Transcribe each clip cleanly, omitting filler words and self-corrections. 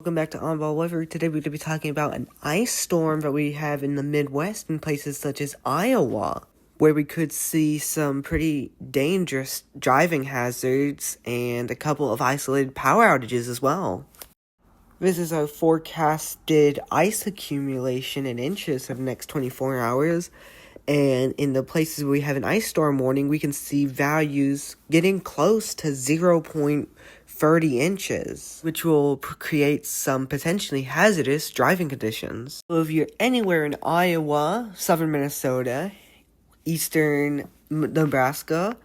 Welcome back to On-Ball Weather. Today we're going to be talking about an ice storm that we have in the Midwest in places such as Iowa, where we could see some pretty dangerous driving hazards and a couple of isolated power outages as well. This is our forecasted ice accumulation in inches for the next 24 hours. And in the places where we have an ice storm warning, we can see values getting close to 0.30 inches, which will create some potentially hazardous driving conditions. So if you're anywhere in Iowa, southern Minnesota, eastern Nebraska,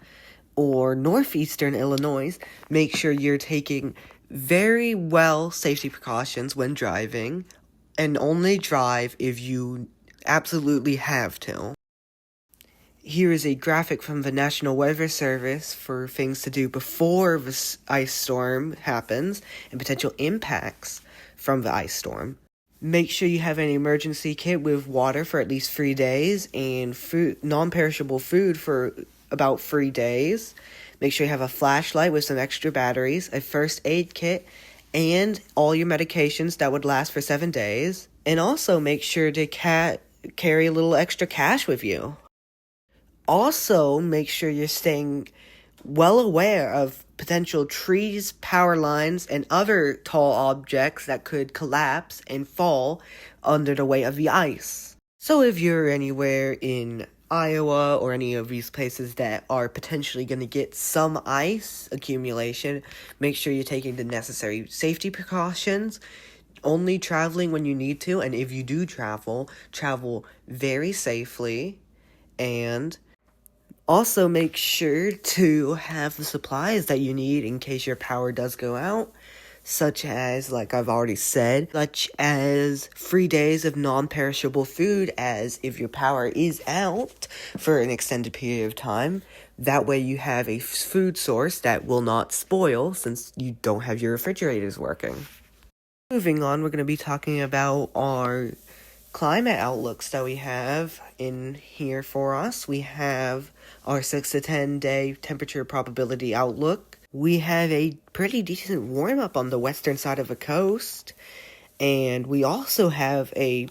or northeastern Illinois, make sure you're taking very well safety precautions when driving, and only drive if you absolutely have to. Here is a graphic from the National Weather Service for things to do before the ice storm happens and potential impacts from the ice storm. Make sure you have an emergency kit with water for at least 3 days and non-perishable food for about 3 days. Make sure you have a flashlight with some extra batteries, a first aid kit, and all your medications that would last for 7 days. And also make sure to carry a little extra cash with you. Also, make sure you're staying well aware of potential trees, power lines, and other tall objects that could collapse and fall under the weight of the ice. So if you're anywhere in Iowa or any of these places that are potentially going to get some ice accumulation, make sure you're taking the necessary safety precautions, only traveling when you need to, and if you do travel very safely, and also make sure to have the supplies that you need in case your power does go out, such as, like I've already said, 3 days of non-perishable food, as if your power is out for an extended period of time. That way you have a food source that will not spoil since you don't have your refrigerators working. Moving on, we're going to be talking about our climate outlooks that we have in here for us. We have our 6 to 10 day temperature probability outlook. We have a pretty decent warm up on the western side of the coast, and we also have a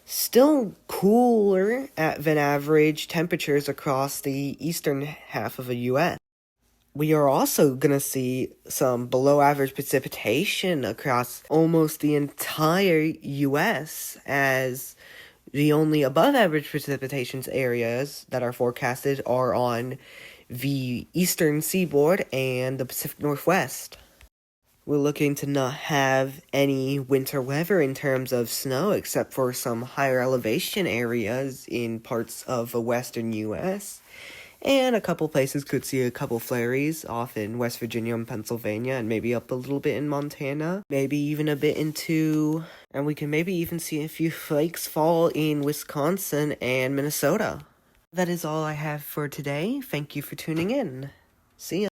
still cooler than average temperatures across the eastern half of the U.S. We are also going to see some below average precipitation across almost the entire U.S., as the only above average precipitation areas that are forecasted are on the eastern seaboard and the Pacific Northwest. We're looking to not have any winter weather in terms of snow, except for some higher elevation areas in parts of the western U.S., and a couple places could see a couple flurries off in West Virginia and Pennsylvania, and maybe up a little bit in Montana. Maybe even a bit and we can maybe even see a few flakes fall in Wisconsin and Minnesota. That is all I have for today. Thank you for tuning in. See ya.